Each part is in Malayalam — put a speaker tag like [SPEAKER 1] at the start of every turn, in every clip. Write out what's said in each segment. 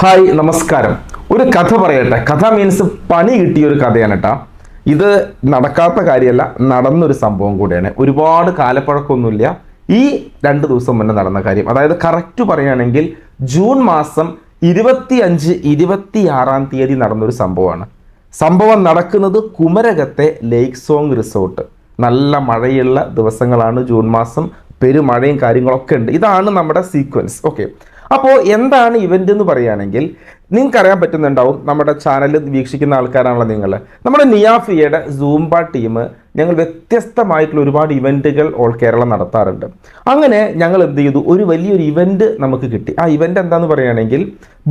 [SPEAKER 1] ഹായ് നമസ്കാരം. ഒരു കഥ പറയട്ടെ. കഥ മീൻസ് പണി കിട്ടിയ ഒരു കഥയാണ് കേട്ടോ. ഇത് നടക്കാത്ത കാര്യമല്ല, നടന്നൊരു സംഭവം കൂടിയാണ്. ഒരുപാട് കാലപ്പഴക്കമൊന്നുമില്ല. ഈ 2 ദിവസം മുന്നേ നടന്ന കാര്യം, അതായത് കറക്റ്റ് പറയുകയാണെങ്കിൽ ജൂൺ മാസം 25, 26 തീയതി നടന്നൊരു സംഭവമാണ്. സംഭവം നടക്കുന്നത് കുമരകത്തെ ലേക്ക് സോങ് റിസോർട്ട്. നല്ല മഴയുള്ള ദിവസങ്ങളാണ്, ജൂൺ മാസം, പെരുമഴയും കാര്യങ്ങളൊക്കെ ഉണ്ട്. ഇതാണ് നമ്മുടെ സീക്വൻസ്. ഓക്കെ, അപ്പോൾ എന്താണ് ഇവൻ്റ് എന്ന് പറയുകയാണെങ്കിൽ നിങ്ങൾക്ക് അറിയാൻ പറ്റുന്നുണ്ടാവും. നമ്മുടെ ചാനൽ വീക്ഷിക്കുന്ന ആൾക്കാരാണല്ലോ നിങ്ങൾ. നമ്മുടെ നിയാഫിയയുടെ സൂംബ ടീം ഞങ്ങൾ വ്യത്യസ്തമായിട്ടുള്ള ഒരുപാട് ഇവൻറ്റുകൾ ഓൾ കേരള നടത്താറുണ്ട്. അങ്ങനെ ഞങ്ങൾ എന്ത് ചെയ്തു, ഒരു വലിയൊരു ഇവൻറ്റ് നമുക്ക് കിട്ടി. ആ ഇവൻറ്റ് എന്താണെന്ന് പറയുകയാണെങ്കിൽ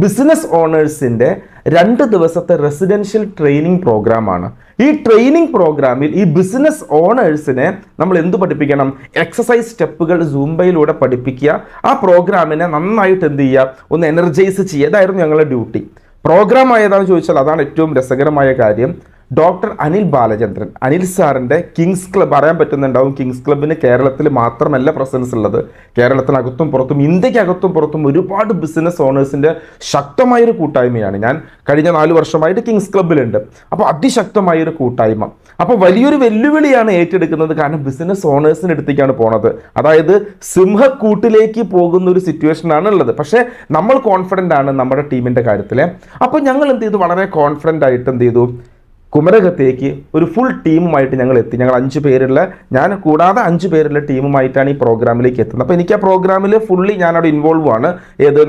[SPEAKER 1] ബിസിനസ് ഓണേഴ്സിൻ്റെ 2 ദിവസത്തെ റെസിഡൻഷ്യൽ ട്രെയിനിങ് പ്രോഗ്രാമാണ്. ഈ ട്രെയിനിങ് പ്രോഗ്രാമിൽ ഈ ബിസിനസ് ഓണേഴ്സിനെ നമ്മൾ എന്ത് പഠിപ്പിക്കണം? എക്സസൈസ് സ്റ്റെപ്പുകൾ സൂംബയിലൂടെ പഠിപ്പിക്കുക. ആ പ്രോഗ്രാമിനെ നന്നായിട്ട് എന്ത് ചെയ്യുക, ഒന്ന് എനർജൈസ് ചെയ്യുക. ഇതായിരുന്നു ഞങ്ങളുടെ ഡ്യൂട്ടി. പ്രോഗ്രാം ആയതാണെന്ന് ചോദിച്ചാൽ അതാണ് ഏറ്റവും രസകരമായ കാര്യം. ഡോക്ടർ അനിൽ ബാലചന്ദ്രൻ, അനിൽ സാറിൻ്റെ കിങ്സ് ക്ലബ്ബ് അറിയാൻ പറ്റുന്നുണ്ടാവും. കിങ്സ് ക്ലബ്ബിന് കേരളത്തിൽ മാത്രമല്ല പ്രസൻസ് ഉള്ളത്, കേരളത്തിനകത്തും പുറത്തും, ഇന്ത്യക്കകത്തും പുറത്തും ഒരുപാട് ബിസിനസ് ഓണേഴ്സിൻ്റെ ശക്തമായൊരു കൂട്ടായ്മയാണ്. ഞാൻ കഴിഞ്ഞ 4 വർഷമായിട്ട് കിങ്സ് ക്ലബ്ബിലുണ്ട്. അപ്പോൾ അതിശക്തമായൊരു കൂട്ടായ്മ. അപ്പോൾ വലിയൊരു വെല്ലുവിളിയാണ് ഏറ്റെടുക്കുന്നത്. കാരണം ബിസിനസ് ഓണേഴ്സിൻ്റെ അടുത്തേക്കാണ് പോണത്. അതായത് സിംഹക്കൂട്ടിലേക്ക് പോകുന്ന ഒരു സിറ്റുവേഷനാണ് ഉള്ളത്. പക്ഷേ നമ്മൾ കോൺഫിഡൻ്റ് ആണ് നമ്മുടെ ടീമിൻ്റെ കാര്യത്തിൽ. അപ്പോൾ ഞങ്ങൾ എന്ത് ചെയ്തു, വളരെ കോൺഫിഡൻ്റ് ആയിട്ട് എന്ത് ചെയ്തു, കുമരകത്തേക്ക് ഒരു ഫുൾ ടീമുമായിട്ട് ഞങ്ങൾ എത്തി. ഞങ്ങൾ 5 പേരുള്ള, ഞാൻ കൂടാതെ 5 പേരുള്ള ടീമുമായിട്ടാണ് ഈ പ്രോഗ്രാമിലേക്ക് എത്തുന്നത്. അപ്പോൾ എനിക്ക് ആ പ്രോഗ്രാമിൽ ഫുള്ളി ഞാനവിടെ ഇൻവോൾവ് ആണ്.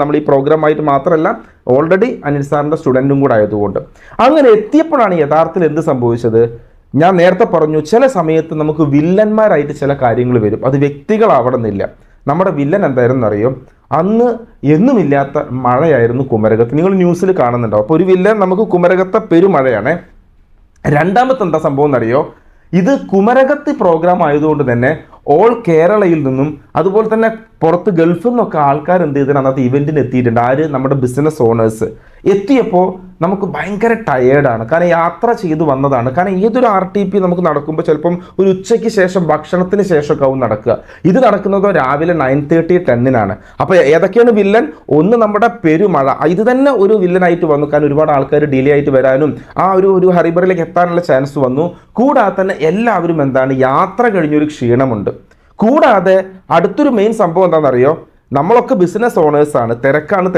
[SPEAKER 1] നമ്മൾ ഈ പ്രോഗ്രാമായിട്ട് മാത്രമല്ല, ഓൾറെഡി അനിൽ സാറിൻ്റെ സ്റ്റുഡൻറ്റും കൂടെ ആയതുകൊണ്ട്. അങ്ങനെ എത്തിയപ്പോഴാണ് യഥാർത്ഥത്തിൽ എന്ത് സംഭവിച്ചത്. ഞാൻ നേരത്തെ പറഞ്ഞു, ചില സമയത്ത് നമുക്ക് വില്ലന്മാരായിട്ട് ചില കാര്യങ്ങൾ വരും. അത് വ്യക്തികളാവണമെന്നില്ല. നമ്മുടെ വില്ലൻ എന്തായിരുന്നു അറിയോ? അന്ന് എന്നുമില്ലാത്ത മഴയായിരുന്നു കുമരകത്ത്. നിങ്ങൾ ന്യൂസിൽ കാണുന്നുണ്ടാവും. അപ്പോൾ ഒരു വില്ലൻ നമുക്ക് കുമരകത്തെ പെരുമഴയാണ്. രണ്ടാമത്തെ എന്താ സംഭവം എന്നറിയോ? ഇത് കുമരകത്ത് പ്രോഗ്രാം ആയതുകൊണ്ട് തന്നെ ഓൾ കേരളയിൽ നിന്നും അതുപോലെ തന്നെ പുറത്ത് ഗൾഫിൽ നിന്നൊക്കെ ആൾക്കാർ എന്ത് ചെയ്തിട്ട് അന്നത്തെ ഇവൻറ്റിന് എത്തിയിട്ടുണ്ട്. ആര്? നമ്മുടെ ബിസിനസ് ഓണേഴ്സ്. എത്തിയപ്പോൾ നമുക്ക് ഭയങ്കര ടയേർഡാണ്. കാരണം യാത്ര ചെയ്ത് വന്നതാണ്. കാരണം ഏതൊരു RTP നമുക്ക് നടക്കുമ്പോൾ ചിലപ്പം ഒരു ഉച്ചയ്ക്ക് ശേഷം, ഭക്ഷണത്തിന് ശേഷമൊക്കെ ആവും നടക്കുക. ഇത് നടക്കുന്നതോ രാവിലെ 9:30, 10-നാണ്. അപ്പോൾ ഏതൊക്കെയാണ് വില്ലൻ? ഒന്ന് നമ്മുടെ പെരുമഴ, ഇത് തന്നെ ഒരു വില്ലനായിട്ട് വന്നു. കാരണം ഒരുപാട് ആൾക്കാർ ഡിലേ ആയിട്ട് വരാനും ആ ഒരു ഹറിബറിലേക്ക് എത്താനുള്ള ചാൻസ് വന്നു. കൂടാതെ തന്നെ എല്ലാവരും എന്താണ്, യാത്ര കഴിഞ്ഞൊരു ക്ഷീണമുണ്ട്. കൂടാതെ അടുത്തൊരു മെയിൻ സംഭവം എന്താണെന്നറിയോ? നമ്മളൊക്കെ ബിസിനസ് ഓണേഴ്സാണ്. തിരക്കാണെന്ന്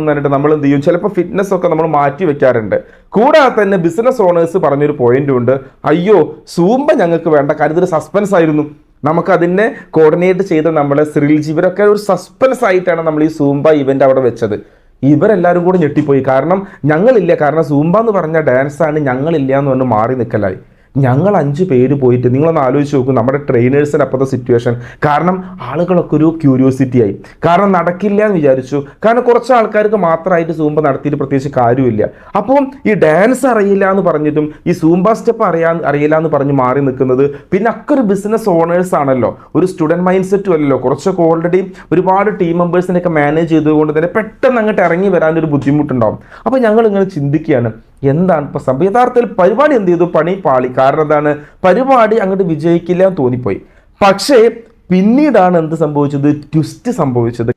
[SPEAKER 1] പറഞ്ഞിട്ട് നമ്മൾ എന്ത് ചെയ്യും, ചിലപ്പോൾ ഫിറ്റ്നസ് ഒക്കെ നമ്മൾ മാറ്റി വെക്കാറുണ്ട്. കൂടാതെ തന്നെ ബിസിനസ് ഓണേഴ്സ് പറഞ്ഞൊരു പോയിന്റും ഉണ്ട്. അയ്യോ, സൂംബ ഞങ്ങൾക്ക് വേണ്ട, കാര്യം ഇതൊരു സസ്പെൻസ് ആയിരുന്നു. നമുക്കതിനെ കോർഡിനേറ്റ് ചെയ്ത നമ്മളെ ശ്രീൽജി, ഇവരൊക്കെ ഒരു സസ്പെൻസ് ആയിട്ടാണ് നമ്മൾ ഈ സൂംബ ഇവന്റ് അവിടെ വെച്ചത്. ഇവരെല്ലാവരും കൂടി ഞെട്ടിപ്പോയി. കാരണം ഞങ്ങളില്ല, കാരണം സൂംബ എന്ന് പറഞ്ഞ ഡാൻസാണ്, ഞങ്ങളില്ല എന്ന് പറഞ്ഞ് മാറി നിൽക്കലായി. ഞങ്ങൾ 5 പേര് പോയിട്ട്, നിങ്ങളൊന്ന് ആലോചിച്ച് നോക്കും നമ്മുടെ ട്രെയിനേഴ്സിന് അപ്പോഴത്തെ സിറ്റുവേഷൻ. കാരണം ആളുകളൊക്കെ ഒരു ക്യൂരിയോസിറ്റി ആയി. കാരണം നടക്കില്ല എന്ന് വിചാരിച്ചു. കാരണം കുറച്ച് ആൾക്കാർക്ക് മാത്രമായിട്ട് സൂംബ നടത്തിയിട്ട് പ്രത്യേകിച്ച് കാര്യമില്ല. അപ്പം ഈ ഡാൻസ് അറിയില്ല എന്ന് പറഞ്ഞിട്ടും ഈ സൂംബ സ്റ്റെപ്പ് അറിയില്ല എന്ന് പറഞ്ഞ് മാറി നിൽക്കുന്നത്. പിന്നെ ഒക്കെ ഒരു ബിസിനസ് ഓണേഴ്സ് ആണല്ലോ, ഒരു സ്റ്റുഡൻറ് മൈൻഡ് സെറ്റും അല്ലല്ലോ. കുറച്ചൊക്കെ ഓൾറെഡി ഒരുപാട് ടീം മെമ്പേഴ്സിനെയൊക്കെ മാനേജ് ചെയ്തുകൊണ്ട് തന്നെ പെട്ടെന്ന് അങ്ങോട്ട് ഇറങ്ങി വരാനൊരു ബുദ്ധിമുട്ടുണ്ടാവും. അപ്പോൾ ഞങ്ങൾ ഇങ്ങനെ ചിന്തിക്കുകയാണ്, എന്താണ് ഇപ്പോൾ സംഭവം? യഥാർത്ഥത്തിൽ പരിപാടി എന്ത് ചെയ്തു, പണി പാളി. കാരണം എന്താണ്, പരിപാടി അങ്ങോട്ട് വിജയിക്കില്ല എന്ന് തോന്നിപ്പോയി. പക്ഷേ പിന്നീടാണ് എന്ത് സംഭവിച്ചത്, ട്വിസ്റ്റ് സംഭവിച്ചത്.